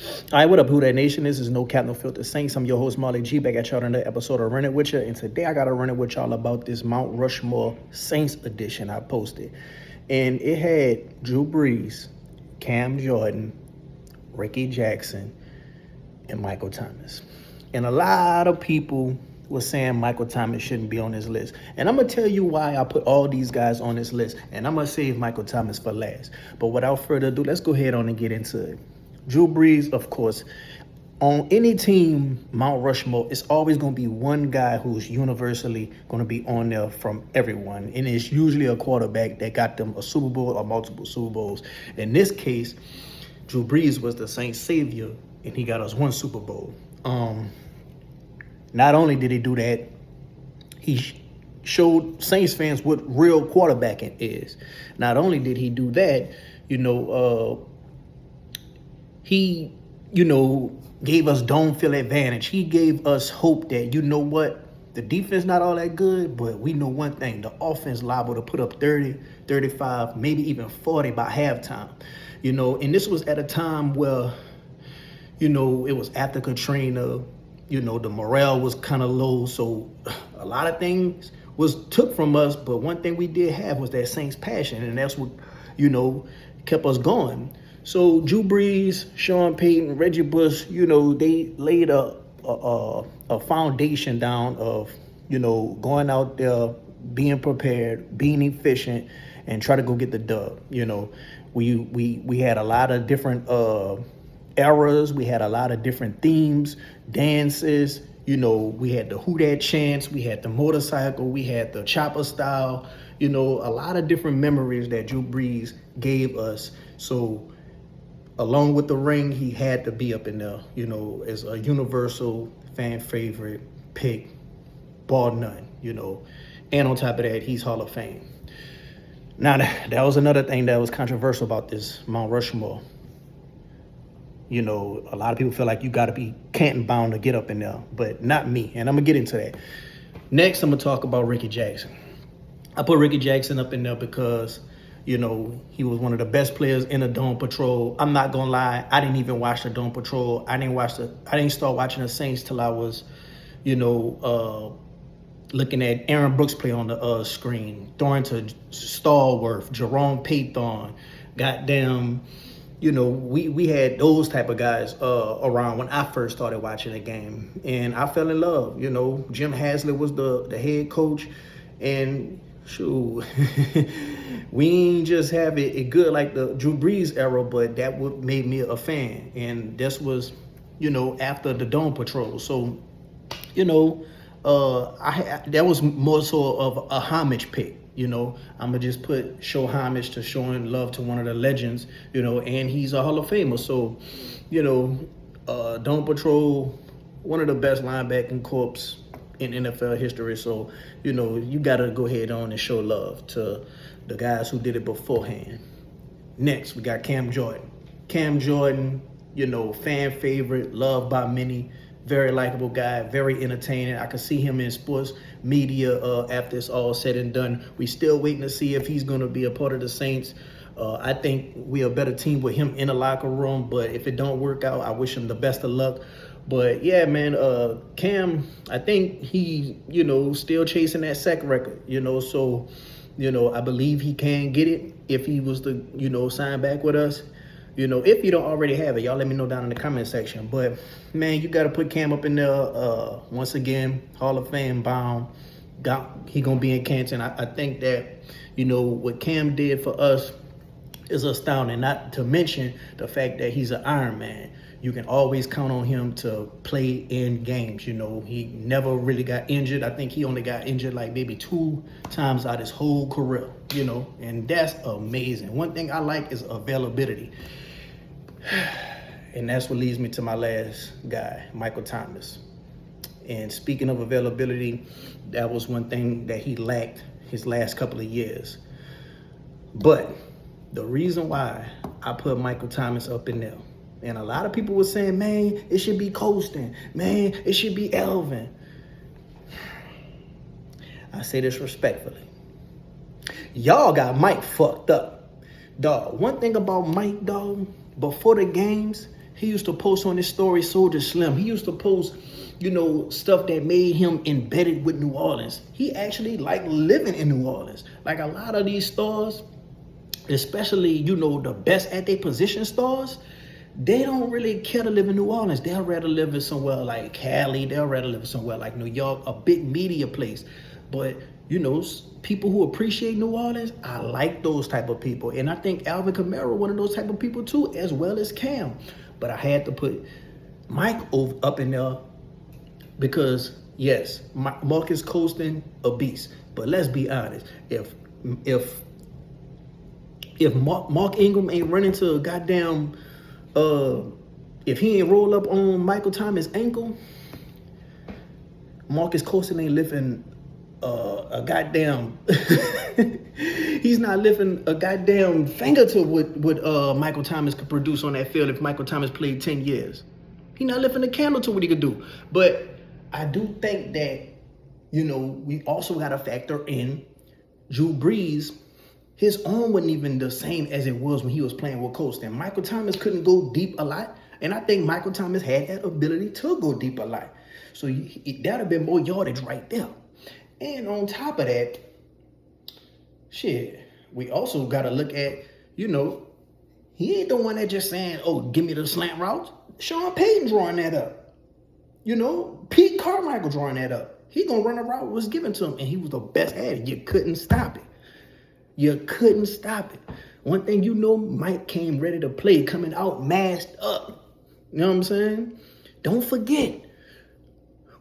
All right, what up, Who That Nation? This is No Cap, No Filter Saints. I'm your host, Marley G, back at y'all in another episode of Run It With Ya. And today I got to run it with y'all about this Mount Rushmore Saints edition I posted. And it had Drew Brees, Cam Jordan, Ricky Jackson, and Michael Thomas. And a lot of people were saying Michael Thomas shouldn't be on this list. And I'm going to tell you why I put all these guys on this list. And I'm going to save Michael Thomas for last. But without further ado, let's go ahead on and get into it. Drew Brees, of course, on any team, Mount Rushmore, it's always going to be one guy who's universally going to be on there from everyone. And it's usually a quarterback that got them a Super Bowl or multiple Super Bowls. In this case, Drew Brees was the Saints savior, and he got us one Super Bowl. Not only did he do that, he showed Saints fans what real quarterbacking is. Not only did he do that, he, gave us dome field advantage. He gave us hope that, the defense not all that good, but we know one thing, the offense liable to put up 30, 35, maybe even 40 by halftime. And this was at a time where, it was after Katrina, the morale was kind of low. So a lot of things was took from us, but one thing we did have was that Saints passion, and that's what, kept us going. So Drew Brees, Sean Payton, Reggie Bush, they laid a foundation down of, going out there, being prepared, being efficient, and try to go get the dub. We had a lot of different eras. We had a lot of different themes, dances. We had the Who That chants. We had the motorcycle. We had the chopper style. A lot of different memories that Drew Brees gave us. So along with the ring, he had to be up in there, as a universal fan favorite pick, bar none, And on top of that, he's Hall of Fame. Now, that was another thing that was controversial about this Mount Rushmore. A lot of people feel like you got to be Canton bound to get up in there, but not me. And I'm going to get into that. Next, I'm going to talk about Ricky Jackson. I put Ricky Jackson up in there because he was one of the best players in the Dome Patrol. I'm not gonna lie, I didn't even watch the Dome Patrol. I didn't start watching the Saints till I was, looking at Aaron Brooks play on the screen, throwing to Stallworth, Jerome Payton, goddamn. We had those type of guys around when I first started watching the game, and I fell in love. Jim Haslett was the head coach, and shoot, we ain't just have it good like the Drew Brees era, but that would made me a fan. And this was, after the Dome Patrol. So, that was more so of a homage pick. I'm gonna just show homage to showing love to one of the legends, and he's a Hall of Famer. So, Dome Patrol, one of the best linebacking corps in NFL history. So, you got to go ahead on and show love to the guys who did it beforehand. Next, we got Cam Jordan. Cam Jordan, fan favorite, loved by many, very likable guy, very entertaining. I can see him in sports media after it's all said and done. We still waiting to see if he's going to be a part of the Saints. I think we're a better team with him in the locker room, but if it don't work out, I wish him the best of luck. But yeah, man, Cam, I think he, still chasing that sack record, so, I believe he can get it if he was to, sign back with us. If you don't already have it, y'all let me know down in the comment section. But man, you got to put Cam up in there. Once again, Hall of Fame bound. He gonna be in Canton. I think that, what Cam did for us is astounding. Not to mention the fact that he's an Iron Man. You can always count on him to play in games. He never really got injured. I think he only got injured like maybe 2 times out his whole career, and that's amazing. One thing I like is availability. And that's what leads me to my last guy, Michael Thomas. And speaking of availability, that was one thing that he lacked his last couple of years. But the reason why I put Michael Thomas up in there, and a lot of people were saying, man, it should be Colston. Man, it should be Elvin. I say this respectfully. Y'all got Mike fucked up. Dog, one thing about Mike, dog, before the games, He used to post on his story Soldier Slim. He used to post, stuff that made him embedded with New Orleans. He actually liked living in New Orleans. Like a lot of these stars, especially, the best at their position stars, they don't really care to live in New Orleans. They'll rather live in somewhere like Cali. They'll rather live in somewhere like New York, a big media place. But, people who appreciate New Orleans, I like those type of people. And I think Alvin Kamara, one of those type of people too, as well as Cam. But I had to put Mike up in there because, yes, Marcus Colston, a beast. But let's be honest. If Mark Ingram ain't running to a goddamn, if he ain't roll up on Michael Thomas' ankle, Marcus Colston ain't lifting a goddamn. He's not lifting a goddamn finger to what Michael Thomas could produce on that field if Michael Thomas played 10 years. He's not lifting a candle to what he could do. But I do think that, we also got to factor in Drew Brees. His arm wasn't even the same as it was when he was playing with Colston. Michael Thomas couldn't go deep a lot. And I think Michael Thomas had that ability to go deep a lot. So that'd have been more yardage right there. And on top of that, we also got to look at, he ain't the one that just saying, oh, give me the slant routes. Sean Payton drawing that up. Pete Carmichael drawing that up. He going to run a route was given to him, and he was the best at it. You couldn't stop it. You couldn't stop it. One thing Mike came ready to play, coming out masked up. You know what I'm saying? Don't forget,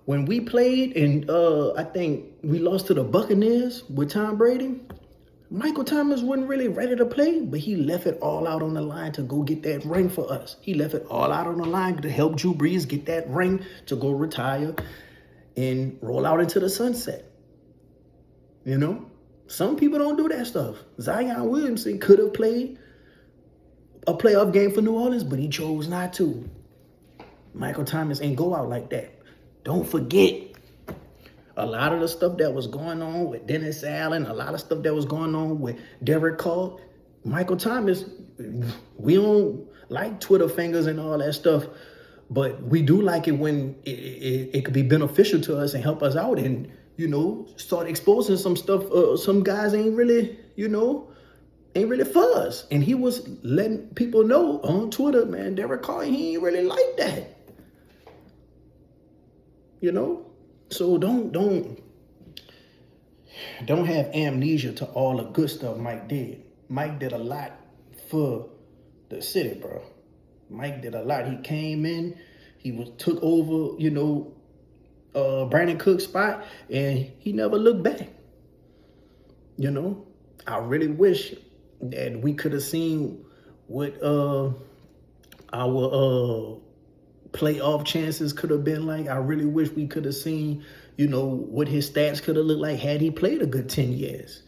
when we played and I think we lost to the Buccaneers with Tom Brady, Michael Thomas wasn't really ready to play, but he left it all out on the line to go get that ring for us. He left it all out on the line to help Drew Brees get that ring to go retire and roll out into the sunset. Some people don't do that stuff. Zion Williamson could have played a playoff game for New Orleans, but he chose not to. Michael Thomas ain't go out like that. Don't forget, a lot of the stuff that was going on with Dennis Allen, a lot of stuff that was going on with Derek Carr, Michael Thomas, we don't like Twitter fingers and all that stuff, but we do like it when it could be beneficial to us and help us out and, start exposing some stuff. Some guys ain't really for us. And he was letting people know on Twitter, man, Derek Carr, he ain't really like that. So don't have amnesia to all the good stuff Mike did. Mike did a lot for the city, bro. Mike did a lot. He came in, took over, Brandon Cook's spot, and he never looked back. I really wish that we could have seen what our playoff chances could have been like. I really wish we could have seen, what his stats could have looked like had he played a good 10 years.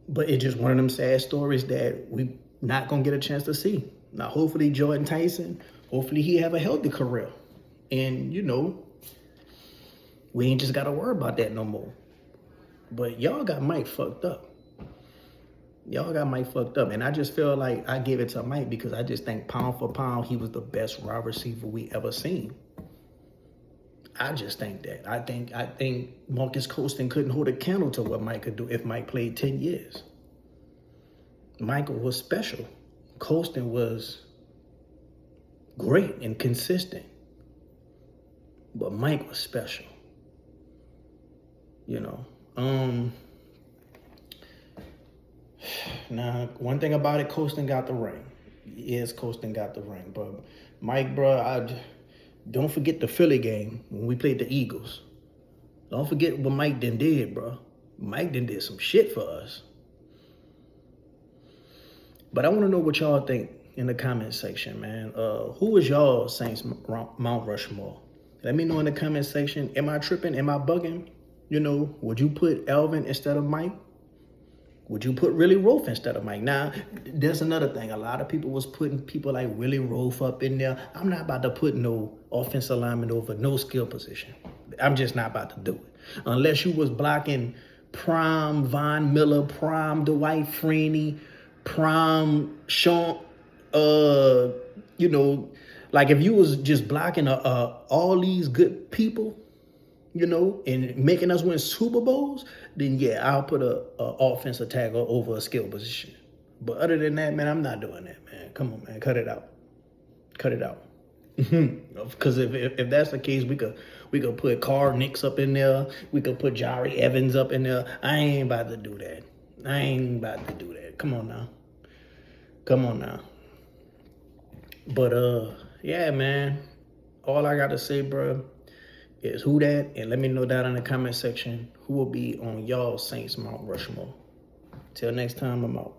But it's just one of them sad stories that we not going to get a chance to see. Now, hopefully Jordan Tyson, hopefully he have a healthy career. And, we ain't just got to worry about that no more. But y'all got Mike fucked up. And I just feel like I give it to Mike because I just think pound for pound, he was the best wide receiver we ever seen. I just think that. I think Marcus Colston couldn't hold a candle to what Mike could do if Mike played 10 years. Michael was special. Colston was great and consistent. But Mike was special. Now, one thing about it, Colston got the ring. Yes, Colston got the ring. But Mike, bro, don't forget the Philly game when we played the Eagles. Don't forget what Mike did, bro. Mike did some shit for us. But I want to know what y'all think in the comment section, man. Who is y'all Saints Mount Rushmore? Let me know in the comment section. Am I tripping? Am I bugging? Would you put Alvin instead of Mike? Would you put Willie Roaf instead of Mike? Now, there's another thing. A lot of people was putting people like Willie Roaf up in there. I'm not about to put no offensive lineman over no skill position. I'm just not about to do it. Unless you was blocking prime Von Miller, prime Dwight Freeney, prime Sean, Like if you was just blocking all these good people, you know, and making us win Super Bowls, then yeah, I'll put a offensive tackle over a skill position. But other than that, man, I'm not doing that, man. Come on, man, cut it out. Cut it out. Because if that's the case, we could put Carr Nix up in there. We could put Jari Evans up in there. I ain't about to do that. I ain't about to do that. Come on now. Come on now. But yeah, man. All I gotta say, bro, is who that, and let me know down in the comment section who will be on y'all Saints Mount Rushmore. Till next time, I'm out.